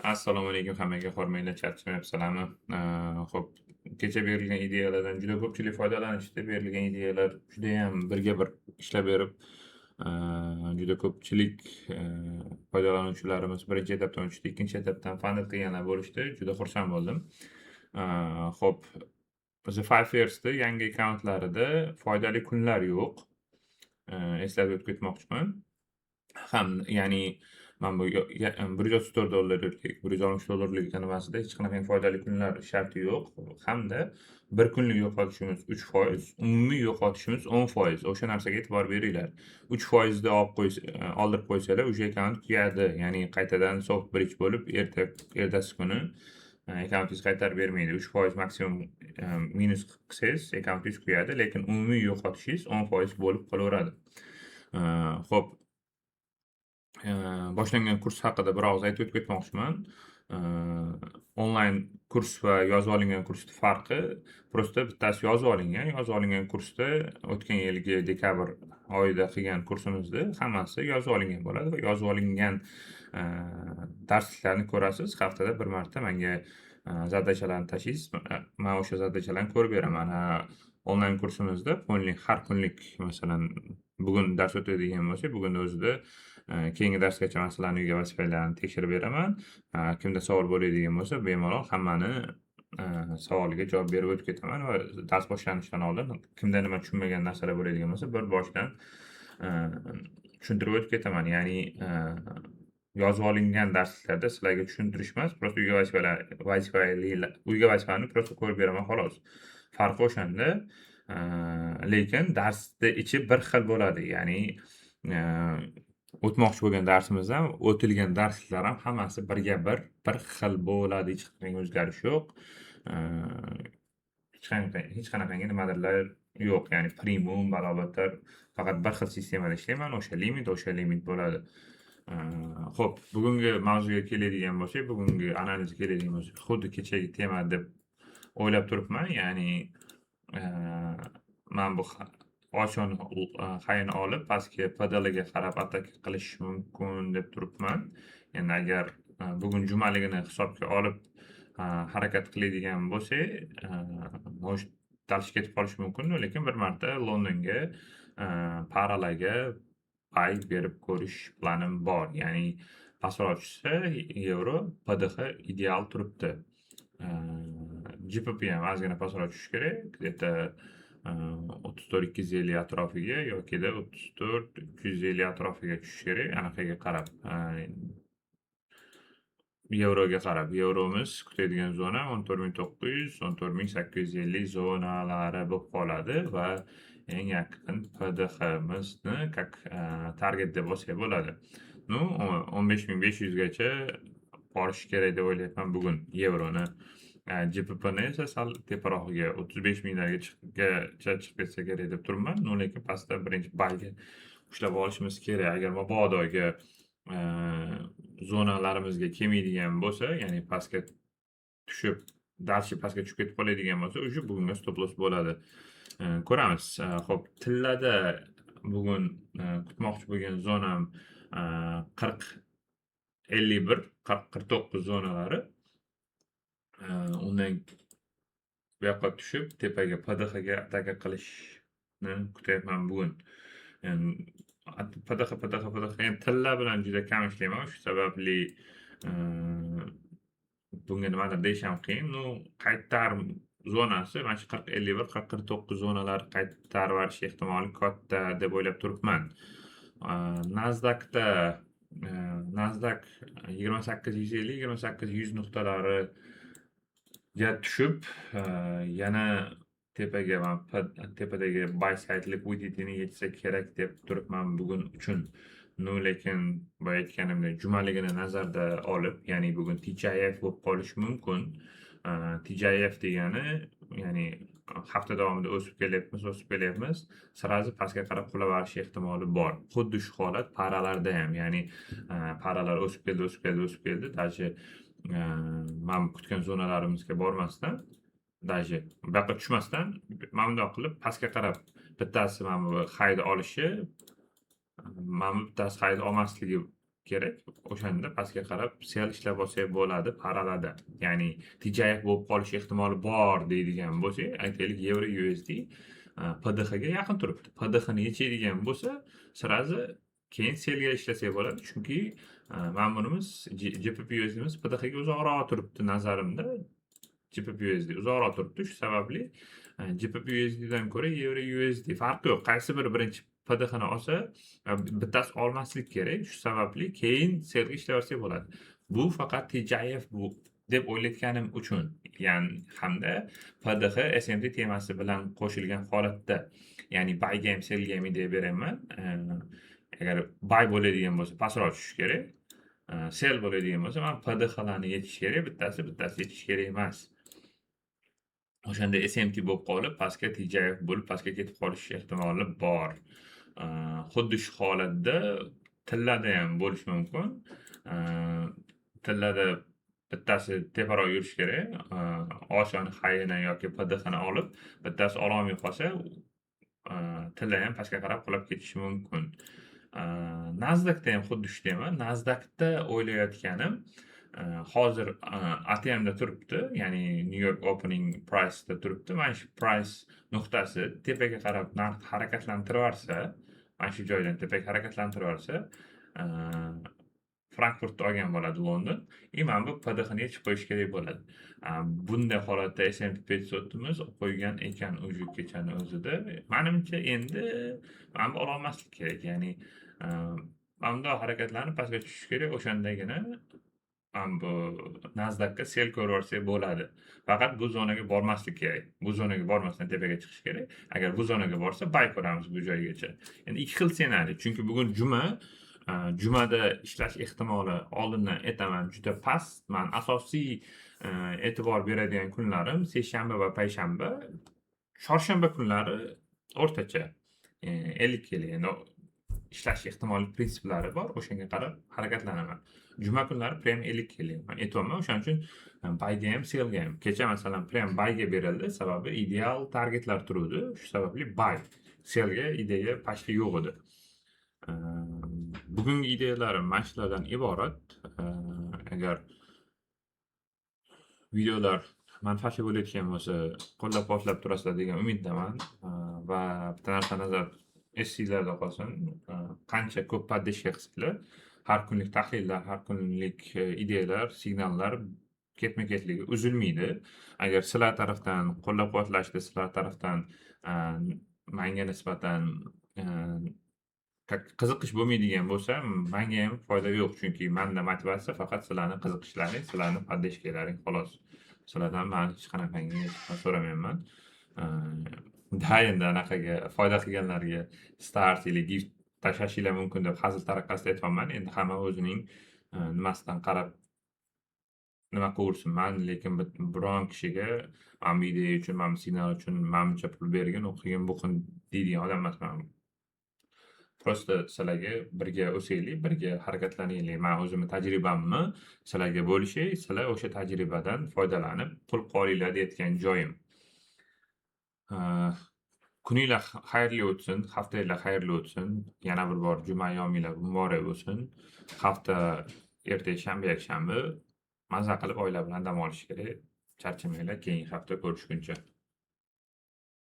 Assalomu alaykum hammaga, hormanglar, charchamayapsizlarmi? Xo'p, kecha berilgan ideyalardan juda ko'pchilik foydalanishdi. Berilgan ideyalar judayam birga bir ishlab berib, juda ko'pchilik foydalanuvchilarimiz birinchi etapdan o'tishdi, ikkinchi etapdan fanat qilganlar bo'lishdi. Juda xursand bo'ldim. Xo'p, The Five Years'da yangi akkauntlarida foydali kunlar yo'q. Eslatib o'tib ketmoqchiman. Ya'ni mana bu $134 $160 kanavasida hech qanaqangi foydali kunlar sharti yo'q hamda bir kunlik yo'qotishimiz 3%, umumiy yo'qotishimiz 10%. O'sha narsaga e'tibor beringlar. 3% da oldirib qo'ysalar o'sha akkaunt kuyadi. Ya'ni qaytadan soft bridge bo'lib, ertasi kuni akkauntingiz qaytarib bermaydi. 3% maksimum minus qilsangiz akkauntingiz kuyadi, lekin umumiy yo'qotishingiz 10% bo'lib qolaveradi. Xo'p, boshlangan kurs haqida bir og'iz aytib o'tib ketmoqchiman. Onlayn kurs va yozib olingan kursni farqi просто bittasi yozib olingan. Yozib olingan kursda o'tgan yilgi dekabr oyida qilgan kursimizda hammasi yozib olingan bo'ladi va yozib olingan darsliklarni ko'rasiz. Haftada bir marta menga zadachalarni tashlaysiz. Men o'sha zadachalarni ko'rib beraman. Onlayn kursimizda har kunlik, masalan, bugun dars o'tadigan bo'lsa, bugunni o'zida keyingi darsgacha masalalarni uyga vazifalarni tekshirib beraman. Kimda savol bo'ladigan bo'lsa, bemalol hammani savoliga javob berib o'tib ketaman va dars boshlanishidan oldin kimda nima tushunmagan narsalar bo'ladigan bo'lsa, bir boshdan tushuntirib o'tib ketaman. Ya'ni yozib olingan darsliklarda sizlarga tushuntirish emas, просто uyga vazifani просто ko'rib beraman xolos. Farqi o'shanda. Lekin darsni ichi bir xil bo'ladi. Ya'ni o'tmoqchi bo'lgan darsimiz ham, o'tilgan darsliklar ham hammasi birga bir xil bo'ladi. Hech qanday o'zgarish yo'q. Hech qanaqangi nimadirlar yo'q. Ya'ni premium, balobatlar, faqat bir xil sistemada ishlayman. O'sha limit bo'ladi. Xo'p, bugungi mavzuga keladigan bo'lsak, bugungi analizga keladigan bo'lsak, xuddi kechagi tema deb o'ylab turibman. Ya'ni men bu ochoni hayini olib, pastga PDLga qarab ataka qilish mumkin deb turibman. Endi agar bugun jumaligini hisobga olib harakat qiladigan bo'lsak, может dalsh ketib qolishi mumkin, lekin bir marta Londonga paralarga pay berib ko'rish planim bor. Ya'ni pastrochisi yevro, PDH ideal turibdi. GBP ham ozgina pastroq tushishi kerak. Где-то 34-250 atrofiga yokida 34-250 atrofiga tushishi kerak. Anaqaga qarab, yevroga qarab. Yevromiz kutadigan zona 14.900, 14.850 zonalari bo'lib qoladi va eng yaqin PDHmizni target deb olsak bo'ladi. 15.500 gacha borishi kerak deb o'ylayapman bugun yevroni. GBPni esa sal teparog'iga 35.000larga chiqib ketsa kerak deb turibman. Lekin pastda birinchi balga ushlab olishimiz kerak. Agar mabodoga zonalarimizga kelmaydigan bo'lsa, ya'ni pastga tushib, dalshi pastga tushib ketib qoladigan bo'lsa, o'sha bugungi stop loss bo'ladi. Ko'ramiz. Xo'p, tillada bugun kutmoqchi bo'lgan zonam 40-51, 40-49 zonalari. Undan bu yoqqa tushib, tepaga PDHga ataka qilishni kutyapman bugun. PDH endi tilla bilan juda kam ishlayman. Shu sababli bunga nimadir deyish ham qiyin. Qaytar zonasi mana shu 40-51, 40-49 zonalar qaytarib olish ehtimoli katta deb o'ylab turibman. Nasdaqda Nasdaq 28.150, 28.100 nuqtalariga tushib, yana tepadagi buy side liquidity-ni yetsa kerak deb turibman bugun uchun. Lekin boya aytganimdek, jumaligini nazarda olib, ya'ni bugun TGIF bo'lib qolishi mumkin. TGIF degani, ya'ni hafta davomida o'sib kelyapmiz. Sirazi pastga qarab qulaverish ehtimoli bor. Xuddi shu holat paralarda ham, ya'ni paralar o'sib keldi. Даже men kutgan zonalarimizga bormasdan, даже bu yoqqa tushmasdan, mana bunday qilib pastga qarab bittasi mana bu hayni olishi, mana bu bittasi hayni olmasligi kerak. O'shanda pastga qarab sell ishlab olsak bo'ladi parallelda. Ya'ni TJF bo'lib qolish ehtimoli bor deydigan bo'lsak, aytaylik yevro USD PDH ga yaqin turibdi. PDH ni yechadigan bo'lsa, sразу keyin sellga ishlasak bo'ladi. Chunki mana bunimiz GBP USDimiz PDH ga uzoqroq turibdi nazarimda. GBP USD uzoqroq turibdi. Shu sababli GBP USD dan ko'ra yevro USD farqi yo'q. Qaysi biri birinchi PDH ni olsa, bittasi olmaslik kerak. Shu sababli keyin sellga ishlayversak bo'ladi. Bu faqat TJF bu deb o'ylayotganim uchun, ya'ni hamda PDH SMT temasi bilan qo'shilgan holatda, ya'ni buyga ham sellga ham idea beraman. Agar buy bo'ladigan bo'lsa pastroq tushishi kerak. Sell bo'ladigan bo'lsa, mana PDHlarni yechish kerak, bittasi yechish kerak emas. O'shanda SMT bo'lib qolib, pastga TJF bo'lib pastga ketib qolish ehtimoli bor. Xuddi shu holatda tillada ham bo'lishi mumkin. Tillada bittasi teparoq yurishi kerak. Osiyoning hayini yoki PDHni olib, bittasi ololmay qolsa, tilla ham pastga qarab qulab ketishi mumkin. Nasdaqda ham xuddi shunday. Nasdaqda o'ylayotganim hozir ATMda turibdi, ya'ni New York Opening Price'da turibdi. Mana shu price nuqtasi tepaga qarab narx harakatlantiraversa, mana shu joydan tepaga harakatlantiraversa, Frankfurtda olgan bo'ladi London. Mana bu PDH ni yechib qo'yish kerak bo'ladi. Bunday holatda S&P 500 qo'ygan ekan o'sha kechani o'zida. Menimcha endi mana bu ololmaslik kerak. Ya'ni bunda harakatlanib pastga tushish kerak. O'shandagina bu Nasdaqga sell ko'raversak bo'ladi. Faqat bu zonaga bormaslik kerak. Bu zonaga bormasdan tepaga chiqish kerak. Agar bu zonaga borsa, buy ko'ramiz bu joygacha. Endi ikki xil ssenariy. Chunki bugun jumada ishlash ehtimoli oldindan aytaman juda past. Men asosiy e'tibor beradigan kunlarim seshanba va payshanba. Chorshanba kunlari o'rtacha 50 keli. Endi ishlash ehtimoli prinsiplari bor. O'shanga qarab harakatlanaman. Juma kunlari prem 50 keli. Men aytayapman, o'shaning uchun buyga ham, sellga ham. Kecha masalan prem buyga berildi, sababi ideal targetlar turuvdi. Shu sababli buy. Sellga ideya pashti yo'q edi. Bugungi ideyalarim mana shulardan iborat. Agar videolar manfaatli bo'layotgan bo'lsa, qo'llab-quvvatlab turasizlar degan umiddaman. Va bitta narsa nazar esingizda qolsin. Qancha ko'p poddержка qilsanglar, har kunlik tahlillar, har kunlik ideyalar, signallar ketma-ketligi uzilmaydi. Agar sizlar tarafdan qo'llab-quvvatlashda, sizlar tarafdan menga nisbatan qiziqish bo'lmaydigan bo'lsa, menga ham foyda yo'q. Chunki menda motivatsiya faqat sizlarning qiziqishlaring, sizlarning poddержкаларing xolos. Sizlardan men hech qanaqangi so'ramayman. Endi anaqaga foyda qilganlarga start yoki gift tashlashinglar mumkin deb hazil tariqasida aytmayman. Endi hamma o'zining nimasidan qarab nima qilursin. Men lekin biron kishiga mana bu ideya uchun, mana bu signal uchun menimcha pul bergin, o'qigin, buqin deydigan odam emasman. Prosta sizlarga birga o'saylik, birga harakatlanaylik. Men o'zimning tajribamni sizlarga bo'lishay, sizlar o'sha tajribadan foydalanib pul qolinglar deyotgan joyim. Kuninglar xayrli o'tsin, haftanglar xayrli o'tsin. Yana bir bor juma ayyominglar muborak bo'lsin. Hafta erta shanba, yakshanba maza qilib oila bilan dam olish kerak. Charchamanglar, keyingi hafta ko'rishguncha.